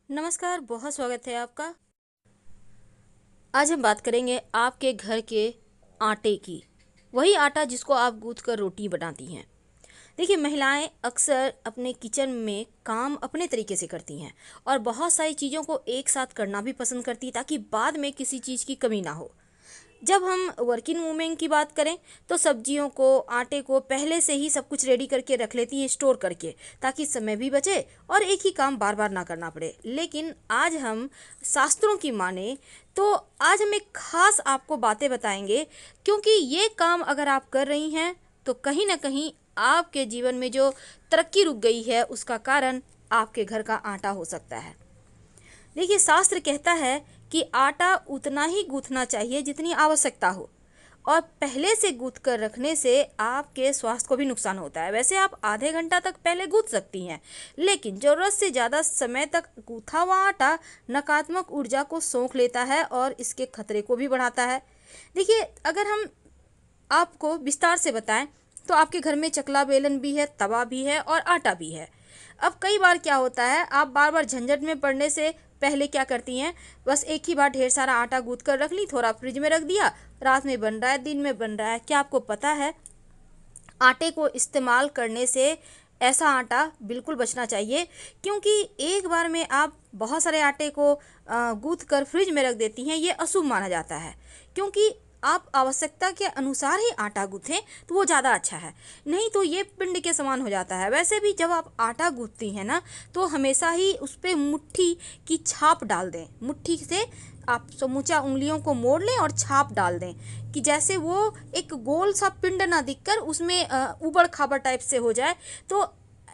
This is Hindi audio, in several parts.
नमस्कार, बहुत स्वागत है आपका। आज हम बात करेंगे आपके घर के आटे की। वही आटा जिसको आप गूँथ कर रोटी बनाती हैं। देखिए, महिलाएं अक्सर अपने किचन में काम अपने तरीके से करती हैं और बहुत सारी चीज़ों को एक साथ करना भी पसंद करती है ताकि बाद में किसी चीज़ की कमी ना हो। जब हम वर्किंग वूमेन की बात करें तो सब्जियों को, आटे को पहले से ही सब कुछ रेडी करके रख लेती हैं, स्टोर करके, ताकि समय भी बचे और एक ही काम बार बार ना करना पड़े। लेकिन आज हम शास्त्रों की माने तो आज हम एक खास आपको बातें बताएंगे, क्योंकि ये काम अगर आप कर रही हैं तो कहीं ना कहीं आपके जीवन में जो तरक्की रुक गई है उसका कारण आपके घर का आटा हो सकता है। देखिए, शास्त्र कहता है कि आटा उतना ही गूंथना चाहिए जितनी आवश्यकता हो, और पहले से गूंथ कर रखने से आपके स्वास्थ्य को भी नुकसान होता है। वैसे आप आधे घंटा तक पहले गूंथ सकती हैं, लेकिन ज़रूरत से ज़्यादा समय तक गूंथा हुआ आटा नकारात्मक ऊर्जा को सोख लेता है और इसके खतरे को भी बढ़ाता है। देखिए, अगर हम आपको विस्तार से बताएं तो आपके घर में चकला बेलन भी है, तवा भी है और आटा भी है। अब कई बार क्या होता है, आप बार बार झंझट में पड़ने से पहले क्या करती हैं, बस एक ही बार ढेर सारा आटा गूंथ कर रख ली, थोड़ा फ्रिज में रख दिया, रात में बन रहा है, दिन में बन रहा है। क्या आपको पता है, आटे को इस्तेमाल करने से ऐसा आटा बिल्कुल बचना चाहिए, क्योंकि एक बार में आप बहुत सारे आटे को गूंथ कर फ्रिज में रख देती हैं, ये अशुभ माना जाता है। क्योंकि आप आवश्यकता के अनुसार ही आटा गूँथें तो वो ज़्यादा अच्छा है, नहीं तो ये पिंड के समान हो जाता है। वैसे भी जब आप आटा गूँथती हैं ना, तो हमेशा ही उस पर मुट्ठी की छाप डाल दें। मुट्ठी से आप समूचा उंगलियों को मोड़ लें और छाप डाल दें, कि जैसे वो एक गोल सा पिंड ना दिखकर उसमें ऊबड़ खाबड़ टाइप से हो जाए। तो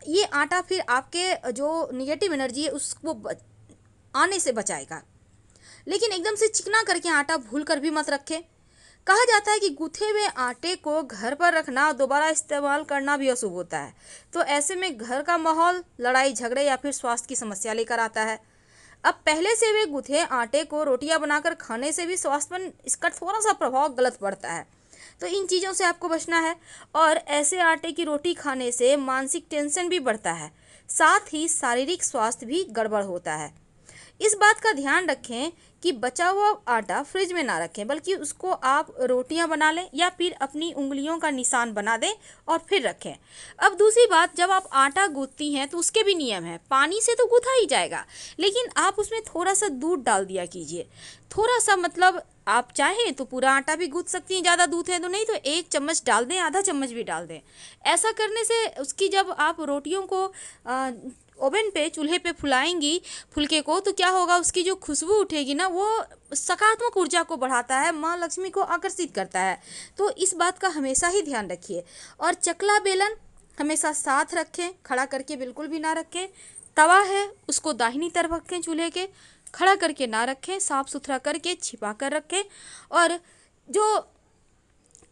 ये आटा फिर आपके जो निगेटिव एनर्जी है उसको आने से बचाएगा। लेकिन एकदम से चिकना करके आटा भूल कर भी मत रखें। कहा जाता है कि गूथे हुए आटे को घर पर रखना और दोबारा इस्तेमाल करना भी अशुभ होता है। तो ऐसे में घर का माहौल लड़ाई झगड़े या फिर स्वास्थ्य की समस्या लेकर आता है। अब पहले से वे गूथे आटे को रोटियां बनाकर खाने से भी स्वास्थ्य पर इसका थोड़ा सा प्रभाव गलत पड़ता है। तो इन चीज़ों से आपको बचना है। और ऐसे आटे की रोटी खाने से मानसिक टेंशन भी बढ़ता है, साथ ही शारीरिक स्वास्थ्य भी गड़बड़ होता है। इस बात का ध्यान रखें कि बचा हुआ आटा फ्रिज में ना रखें, बल्कि उसको आप रोटियां बना लें या फिर अपनी उंगलियों का निशान बना दें और फिर रखें। अब दूसरी बात, जब आप आटा गूंथती हैं तो उसके भी नियम हैं। पानी से तो गूंथा ही जाएगा, लेकिन आप उसमें थोड़ा सा दूध डाल दिया कीजिए। थोड़ा सा मतलब आप चाहें तो पूरा आटा भी गूंथ सकती हैं, ज़्यादा दूध है तो, नहीं तो 1 चम्मच डाल दें, आधा चम्मच भी डाल दें। ऐसा करने से उसकी जब आप रोटियों को ओवन पे, चूल्हे पे फुलाएंगी फुलके को, तो क्या होगा, उसकी जो खुशबू उठेगी ना, वो सकारात्मक ऊर्जा को बढ़ाता है, माँ लक्ष्मी को आकर्षित करता है। तो इस बात का हमेशा ही ध्यान रखिए। और चकला बेलन हमेशा साथ रखें, खड़ा करके बिल्कुल भी ना रखें। तवा है उसको दाहिनी तरफ रखें, चूल्हे के खड़ा करके ना रखें, साफ सुथरा करके छिपा कर रखें। और जो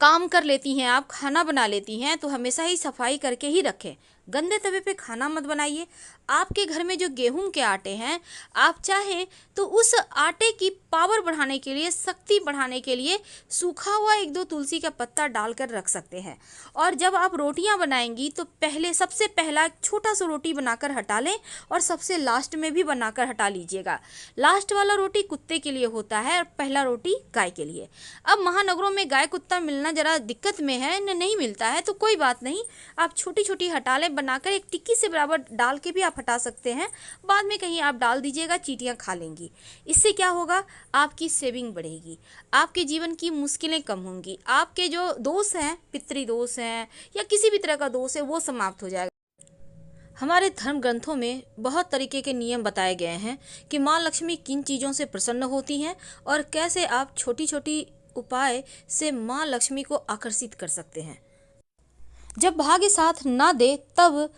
काम कर लेती हैं आप, खाना बना लेती हैं, तो हमेशा ही सफाई करके ही रखें। गंदे तवे पे खाना मत बनाइए। आपके घर में जो गेहूं के आटे हैं, आप चाहें तो उस आटे की पावर बढ़ाने के लिए, शक्ति बढ़ाने के लिए सूखा हुआ 1-2 तुलसी का पत्ता डालकर रख सकते हैं। और जब आप रोटियां बनाएंगी तो पहले, सबसे पहला एक छोटा सा रोटी बनाकर हटा लें और सबसे लास्ट में भी बनाकर हटा लीजिएगा। लास्ट वाला रोटी कुत्ते के लिए होता है और पहला रोटी गाय के लिए। अब महानगरों में गाय कुत्ता मिलना ज़रा दिक्कत में है, नहीं मिलता है तो कोई बात नहीं, आप छोटी छोटी हटा लें, बनाकर एक टिक्की से बराबर डाल के भी आप हटा सकते हैं। बाद में कहीं आप डाल दीजिएगा, चींटियाँ खा लेंगी। इससे क्या होगा, आपकी सेविंग बढ़ेगी, आपके जीवन की मुश्किलें कम होंगी, आपके जो दोष हैं, पितृदोष हैं या किसी भी तरह का दोष है, वो समाप्त हो जाएगा। हमारे धर्म ग्रंथों में बहुत तरीके के नियम बताए गए हैं कि माँ लक्ष्मी किन चीज़ों से प्रसन्न होती हैं और कैसे आप छोटी छोटी उपाय से माँ लक्ष्मी को आकर्षित कर सकते हैं। जब भाग्य साथ ना दे तब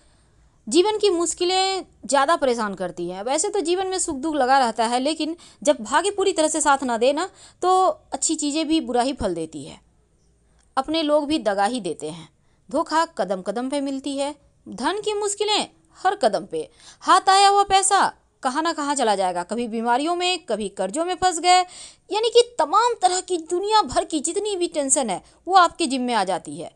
जीवन की मुश्किलें ज़्यादा परेशान करती हैं। वैसे तो जीवन में सुख दुख लगा रहता है, लेकिन जब भाग्य पूरी तरह से साथ ना दे ना, तो अच्छी चीज़ें भी बुरा ही फल देती है। अपने लोग भी दगा ही देते हैं। धोखा कदम कदम पे मिलती है। धन की मुश्किलें हर कदम पे। हाथ आया हुआ पैसा कहाँ ना कहाँ चला जाएगा, कभी बीमारियों में, कभी कर्जों में फंस गए। यानी कि तमाम तरह की दुनिया भर की जितनी भी टेंशन है वो आपके जिम्मे आ जाती है।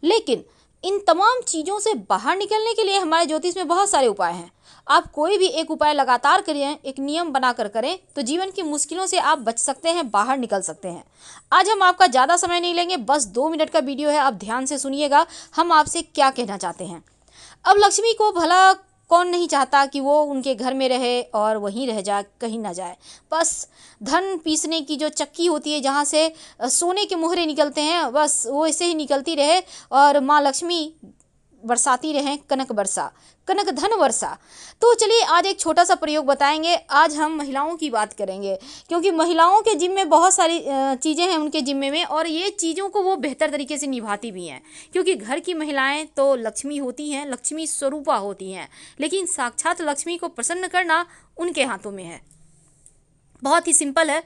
लेकिन इन तमाम चीज़ों से बाहर निकलने के लिए हमारे ज्योतिष में बहुत सारे उपाय हैं। आप कोई भी एक उपाय लगातार करें, एक नियम बनाकर करें, तो जीवन की मुश्किलों से आप बच सकते हैं, बाहर निकल सकते हैं। आज हम आपका ज़्यादा समय नहीं लेंगे, बस 2 मिनट का वीडियो है, आप ध्यान से सुनिएगा हम आपसे क्या कहना चाहते हैं। अब लक्ष्मी को भला कौन नहीं चाहता कि वो उनके घर में रहे और वहीं रह जाए, कहीं ना जाए। बस धन पीसने की जो चक्की होती है, जहाँ से सोने के मोहरे निकलते हैं, बस वो ऐसे ही निकलती रहे और माँ लक्ष्मी बरसाती रहें, कनक बरसा, कनक धन वर्षा। तो चलिए आज एक छोटा सा प्रयोग बताएंगे। आज हम महिलाओं की बात करेंगे, क्योंकि महिलाओं के जिम्मे बहुत सारी चीज़ें हैं उनके जिम्मे में, और ये चीज़ों को वो बेहतर तरीके से निभाती भी हैं। क्योंकि घर की महिलाएं तो लक्ष्मी होती हैं, लक्ष्मी स्वरूपा होती हैं, लेकिन साक्षात लक्ष्मी को प्रसन्न करना उनके हाथों में है। बहुत ही सिंपल है।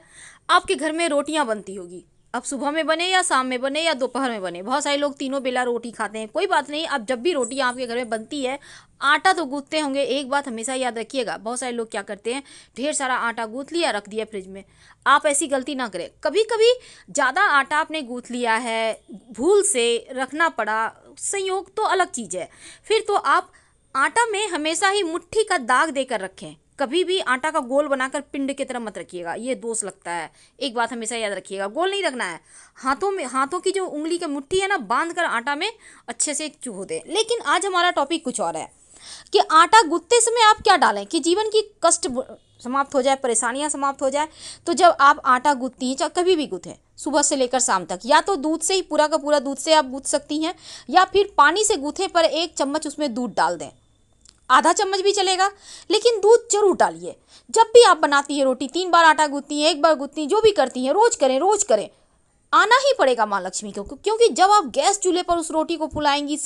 आपके घर में रोटियां बनती होगी, अब सुबह में बने या शाम में बने या दोपहर में बने, बहुत सारे लोग तीनों बेला रोटी खाते हैं, कोई बात नहीं। अब जब भी रोटी आपके घर में बनती है, आटा तो गूंथते होंगे। एक बात हमेशा याद रखिएगा, बहुत सारे लोग क्या करते हैं, ढेर सारा आटा गूंथ लिया, रख दिया फ्रिज में। आप ऐसी गलती ना करें। कभी कभी ज़्यादा आटा आपने गूंथ लिया है, भूल से रखना पड़ा, संयोग तो अलग चीज़ है। फिर तो आप आटा में हमेशा ही मुट्ठी का दाग देकर रखें। कभी भी आटा का गोल बनाकर पिंड की तरह मत रखिएगा, ये दोष लगता है। एक बात हमेशा याद रखिएगा, गोल नहीं रखना है। हाथों में, हाथों की जो उंगली की मुट्ठी है ना, बांध कर आटा में अच्छे से चूहो दें। लेकिन आज हमारा टॉपिक कुछ और है कि आटा गूंथते समय आप क्या डालें कि जीवन की कष्ट समाप्त हो जाए, परेशानियां समाप्त हो जाए। तो जब आप आटा गूंथती हैं, चाहे कभी भी गूंथें, सुबह से लेकर शाम तक, या तो दूध से ही, पूरा का पूरा दूध से आप गूंथ सकती हैं, या फिर पानी से गूंथे पर 1 चम्मच उसमें दूध डाल दें। आधा चम्मच भी चलेगा, लेकिन दूध जरूर डालिए। जब भी आप बनाती है रोटी, 3 बार आटा गूंथती हैं, 1 बार गूंथती हैं, जो भी करती हैं, रोज करें, रोज करें। आना ही पड़ेगा माँ लक्ष्मी को, क्योंकि जब आप गैस चूल्हे पर उस रोटी को फुलाएंगी,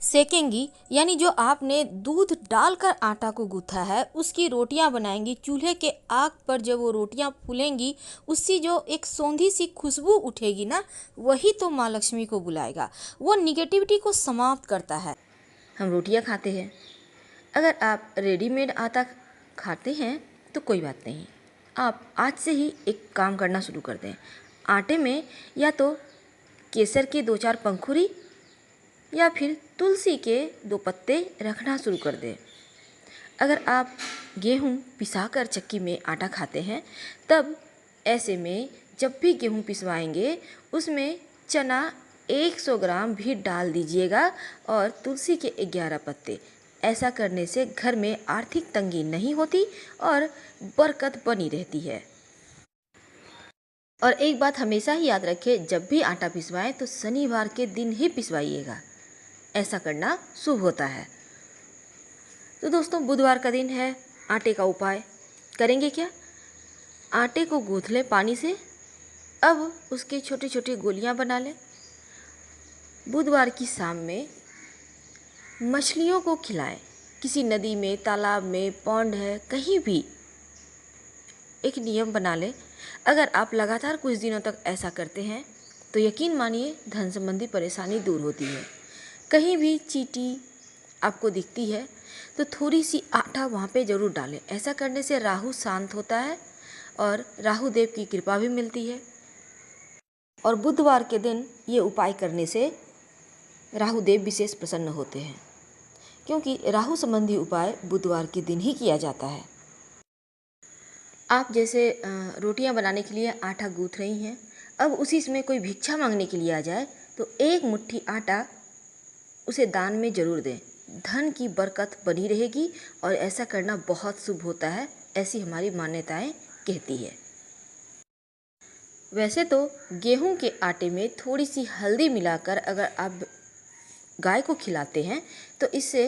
सेकेंगी, यानी जो आपने दूध डालकर आटा को गूंथा है उसकी रोटियां बनाएंगी, चूल्हे के आग पर जब वो रोटियां फूलेंगी, उससे जो एक सौंधी सी खुशबू उठेगी ना, वही तो माँ लक्ष्मी को बुलाएगा। वो निगेटिविटी को समाप्त करता है। हम रोटियां खाते हैं, अगर आप रेडीमेड आटा खाते हैं तो कोई बात नहीं, आप आज से ही एक काम करना शुरू कर दें। आटे में या तो केसर के 2-4 पंखुड़ी या फिर तुलसी के 2 पत्ते रखना शुरू कर दें। अगर आप गेहूँ पिसाकर चक्की में आटा खाते हैं, तब ऐसे में जब भी गेहूँ पिसवाएंगे उसमें चना 100 ग्राम भी डाल दीजिएगा और तुलसी के 11 पत्ते। ऐसा करने से घर में आर्थिक तंगी नहीं होती और बरकत बनी रहती है। और एक बात हमेशा ही याद रखें, जब भी आटा पिसवाएं तो शनिवार के दिन ही पिसवाइएगा, ऐसा करना शुभ होता है। तो दोस्तों, बुधवार का दिन है, आटे का उपाय करेंगे क्या? आटे को गूंथ लें पानी से, अब उसके छोटे छोटे गोलियां बना लें। बुधवार की शाम में मछलियों को खिलाएं, किसी नदी में, तालाब में, पॉन्ड है, कहीं भी। एक नियम बना लें, अगर आप लगातार कुछ दिनों तक ऐसा करते हैं तो यकीन मानिए धन संबंधी परेशानी दूर होती है। कहीं भी चींटी आपको दिखती है तो थोड़ी सी आटा वहाँ पे ज़रूर डालें। ऐसा करने से राहु शांत होता है और राहु देव की कृपा भी मिलती है। और बुधवार के दिन ये उपाय करने से राहु देव विशेष प्रसन्न होते हैं, क्योंकि राहु संबंधी उपाय बुधवार के दिन ही किया जाता है। आप जैसे रोटियां बनाने के लिए आटा गूंथ रही हैं, अब उसी समय कोई भिक्षा मांगने के लिए आ जाए तो 1 मुट्ठी आटा उसे दान में ज़रूर दें। धन की बरकत बनी रहेगी और ऐसा करना बहुत शुभ होता है, ऐसी हमारी मान्यताएं कहती है। वैसे तो गेहूं के आटे में थोड़ी सी हल्दी मिलाकर अगर आप गाय को खिलाते हैं तो इससे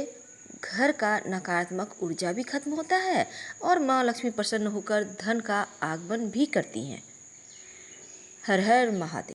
घर का नकारात्मक ऊर्जा भी खत्म होता है और माँ लक्ष्मी प्रसन्न होकर धन का आगमन भी करती हैं। हर हर महादेव।